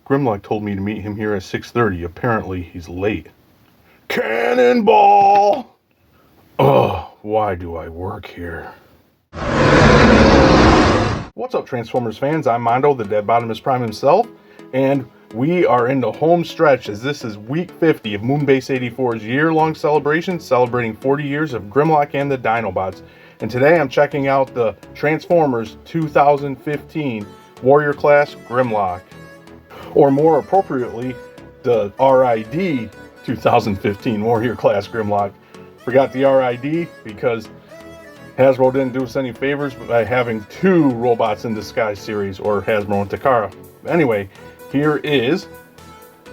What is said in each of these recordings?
Grimlock told me to meet him here at 6:30. Apparently, he's late. Cannonball! Ugh, why do I work here? What's up, Transformers fans? I'm Mondo, the Dead Bottomist Prime himself, and we are in the home stretch as this is week 50 of Moonbase 84's year-long celebration, celebrating 40 years of Grimlock and the Dinobots. And today I'm checking out the Transformers 2015 Warrior Class Grimlock, or more appropriately, the RID 2015 Warrior Class Grimlock. Forgot the RID because Hasbro didn't do us any favors by having two Robots in Disguise series, or Hasbro and Takara. Anyway, here is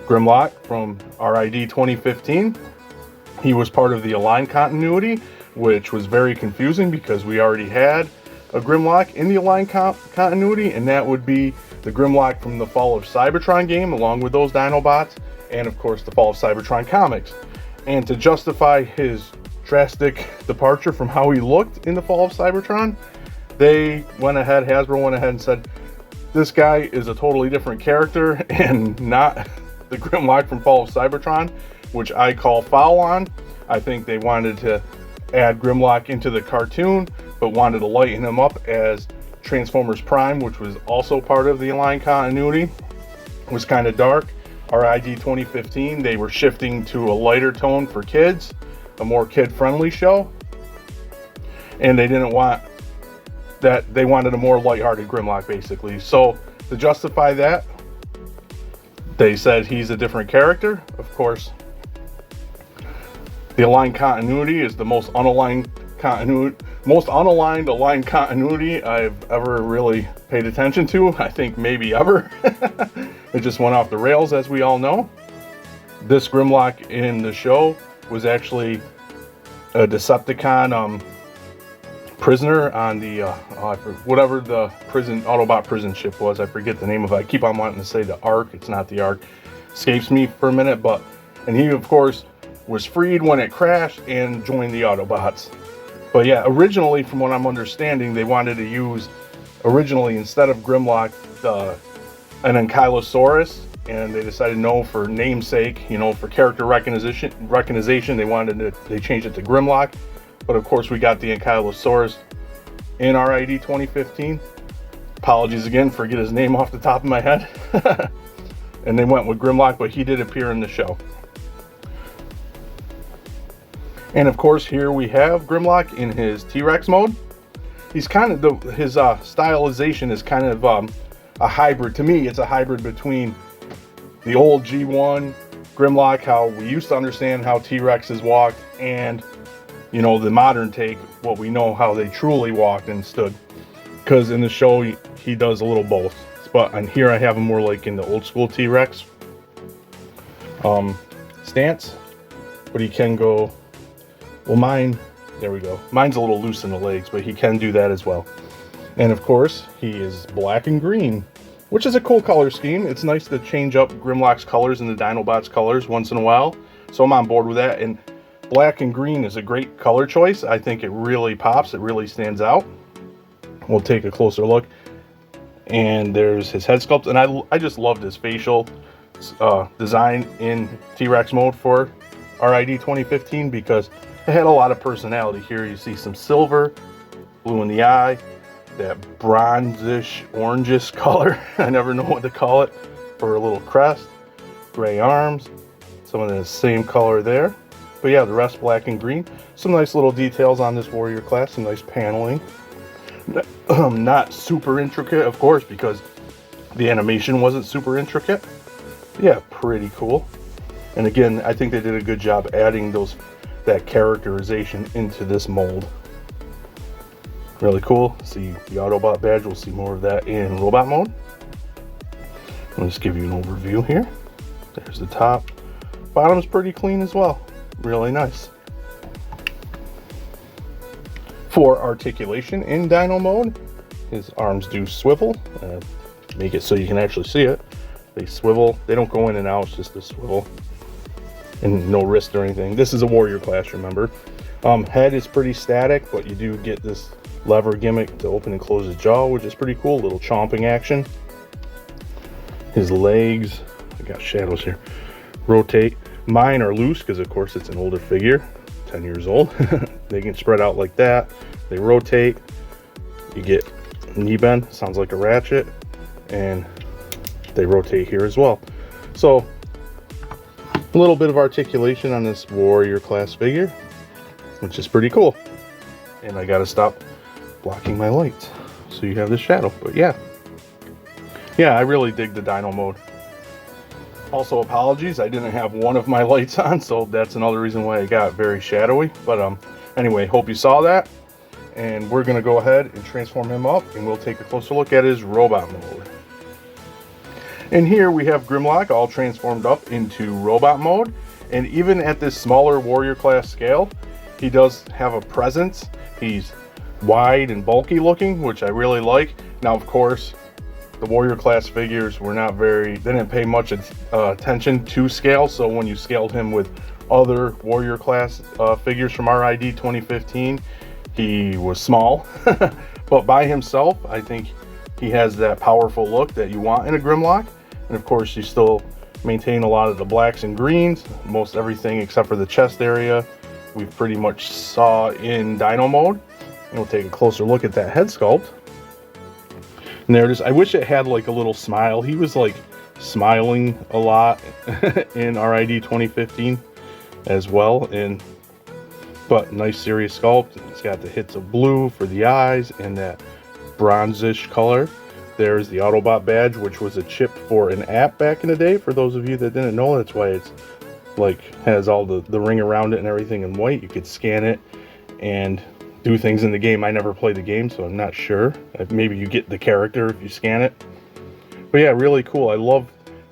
Grimlock from RID 2015. He was part of the Align continuity, which was very confusing because we already had a Grimlock in the Align continuity, and that would be the Grimlock from the Fall of Cybertron game, along with those Dinobots, and of course the Fall of Cybertron comics. And to justify his drastic departure from how he looked in the Fall of Cybertron, Hasbro went ahead and said, this guy is a totally different character and not the Grimlock from Fall of Cybertron, which I call foul on. I think they wanted to add Grimlock into the cartoon, but wanted to lighten him up as Transformers Prime, which was also part of the Align continuity. It was kind of dark. RID 2015, they were shifting to a lighter tone for kids, a more kid-friendly show, and they didn't want that. They wanted a more lighthearted Grimlock, basically. So to justify that, they said he's a different character. Of course, the Align continuity is the most unaligned aligned continuity I've ever really paid attention to. I think maybe ever. It just went off the rails, as we all know. This Grimlock in the show was actually a Decepticon prisoner on the whatever the Autobot prison ship was. I forget the name of it. I keep on wanting to say the Ark. It's not the Ark. Escapes me for a minute, and he of course was freed when it crashed and joined the Autobots. But yeah, originally, from what I'm understanding, they wanted to use instead of Grimlock an Ankylosaurus, and they decided no, for namesake, for character recognition, they changed it to Grimlock. But of course, we got the Ankylosaurus in RID 2015. Apologies again, forget his name off the top of my head. And they went with Grimlock, but he did appear in the show. And of course, here we have Grimlock in his T-Rex mode. He's kind of his stylization is kind of a hybrid. To me, it's a hybrid between the old G1 Grimlock, how we used to understand how T-Rexes walked, and the modern take, what we know how they truly walked and stood. Because in the show, he does a little both. And here I have him more like in the old school T-Rex stance, but he can go. Well, there we go. Mine's a little loose in the legs, but he can do that as well. And of course, he is black and green, which is a cool color scheme. It's nice to change up Grimlock's colors and the Dinobots' colors once in a while. So I'm on board with that. And black and green is a great color choice. I think it really pops. It really stands out. We'll take a closer look. And there's his head sculpt. And I just loved his facial design in T-Rex mode for RID 2015 because it had a lot of personality. Here you see some silver, blue in the eye, that bronzish, orangish color. I never know what to call it, for a little crest, gray arms, some of the same color there. But yeah, the rest black and green. Some nice little details on this Warrior class, some nice paneling. Not super intricate, of course, because the animation wasn't super intricate. Yeah, pretty cool. And again, I think they did a good job adding that characterization into this mold. Really cool. See the Autobot badge. We'll see more of that in robot mode. I'll just give you an overview here. There's the top. Bottom's pretty clean as well. Really nice. For articulation in Dino mode, his arms do swivel. Make it so you can actually see it. They swivel. They don't go in and out. It's just a swivel. And no wrist or anything. This is a Warrior class, remember. Head is pretty static, but you do get this lever gimmick to open and close his jaw, which is pretty cool. Little chomping action. His legs, I got shadows here, rotate. Mine are loose because of course it's an older figure, 10 years old. They can spread out like that. They rotate. You get knee bend, sounds like a ratchet, and they rotate here as well. So a little bit of articulation on this warrior class figure, which is pretty cool. And I gotta stop blocking my lights so you have the shadow. But yeah, I really dig the Dino mode. Also, apologies, I didn't have one of my lights on, so that's another reason why it got very shadowy. But anyway, hope you saw that. And we're gonna go ahead and transform him up, and we'll take a closer look at his robot mode. And here we have Grimlock all transformed up into robot mode. And even at this smaller warrior class scale, he does have a presence. He's wide and bulky looking, which I really like. Now, of course, the warrior class figures were not they didn't pay much attention to scale. So when you scaled him with other warrior class figures from RID 2015, he was small. But by himself, I think he has that powerful look that you want in a Grimlock. And of course, you still maintain a lot of the blacks and greens, most everything except for the chest area we pretty much saw in Dino mode. And we'll take a closer look at that head sculpt. And there it is. I wish it had like a little smile. He was like smiling a lot in RID 2015 as well. But nice serious sculpt. It's got the hits of blue for the eyes and that bronzish color. There's the Autobot badge, which was a chip for an app back in the day. For those of you that didn't know, that's why it's like has all the ring around it and everything in white. You could scan it and do things in the game. I never played the game, so I'm not sure. Maybe you get the character if you scan it. But yeah, really cool. I love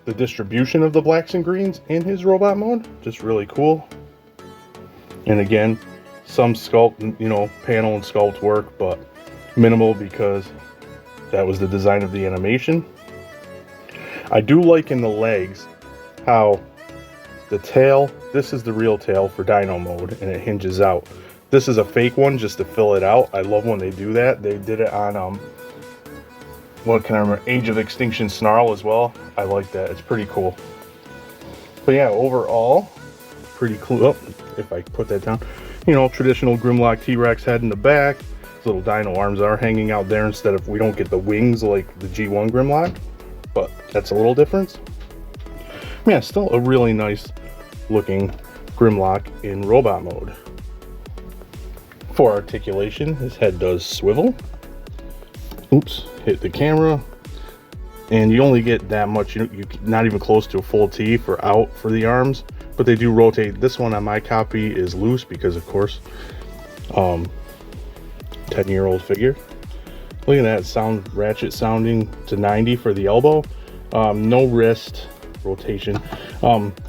the distribution of the blacks and greens in his robot mode. Just really cool. And again, some sculpt, panel and sculpt work, but minimal because that was the design of the animation. I do like in the legs how the tail, this is the real tail for Dino mode, and it hinges out. This is a fake one just to fill it out. I love when they do that. They did it on, what can I remember? Age of Extinction Snarl as well. I like that. It's pretty cool. But yeah, overall, pretty cool. Oh, if I put that down. Traditional Grimlock T-Rex head in the back. His little dino arms are hanging out there instead of, we don't get the wings like the G1 Grimlock. But that's a little difference. Yeah, still a really nice looking Grimlock in robot mode. For articulation, his head does swivel. Oops, hit the camera. And you only get that much, you're not even close to a full T for the arms, but they do rotate. This one on my copy is loose because of course, 10-year-old figure. Look at that, ratchet sounding to 90 for the elbow. No wrist rotation.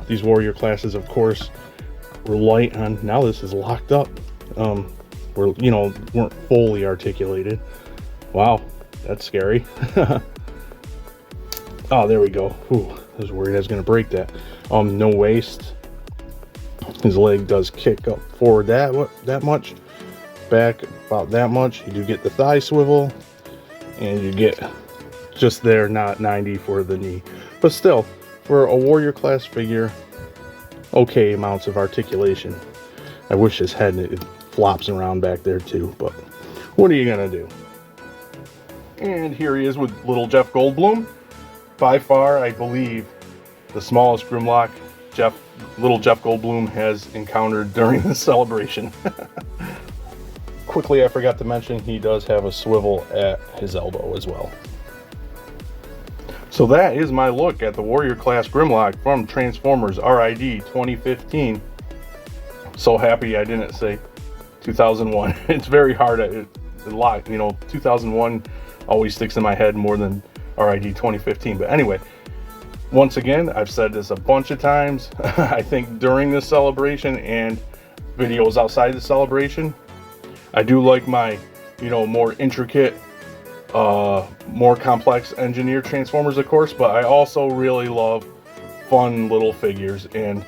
These warrior classes, of course, were light on. Now this is locked up. Weren't fully articulated. Wow, that's scary. Oh, there we go. Ooh, I was worried I was gonna break that. No waist. His leg does kick up forward that much, back about that much. You do get the thigh swivel, and you get just there, not 90 for the knee, but still, for a warrior class figure, okay amounts of articulation. I wish his head it flops around back there too, but what are you gonna do? And here he is with little Jeff Goldblum. By far, I believe, the smallest Grimlock little Jeff Goldblum has encountered during the celebration. Quickly, I forgot to mention he does have a swivel at his elbow as well. So that is my look at the warrior class Grimlock from Transformers RID 2015. So happy I didn't say 2001. It's very hard a lot, 2001 always sticks in my head more than RID 2015. But anyway, once again, I've said this a bunch of times. I think during this celebration and videos outside the celebration, I do like my, more intricate, more complex engineered Transformers, of course, but I also really love fun little figures, and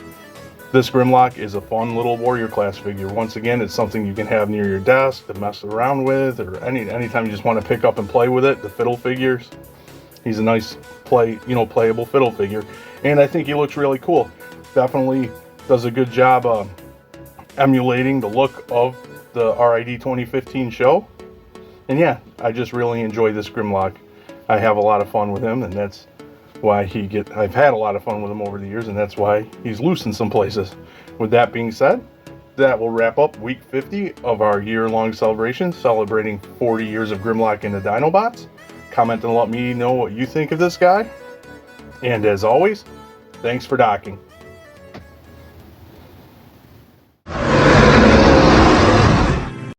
this Grimlock is a fun little warrior class figure. Once again, it's something you can have near your desk to mess around with, or anytime you just want to pick up and play with it, the fiddle figures. He's a nice playable fiddle figure, and I think he looks really cool. Definitely does a good job emulating the look of the RID 2015 show. And yeah, I just really enjoy this Grimlock. I have a lot of fun with him, and that's why I've had a lot of fun with him over the years, and that's why he's loose in some places. With that being said, that will wrap up week 50 of our year-long celebration, celebrating 40 years of Grimlock and the Dinobots. Comment and let me know what you think of this guy. And as always, thanks for docking.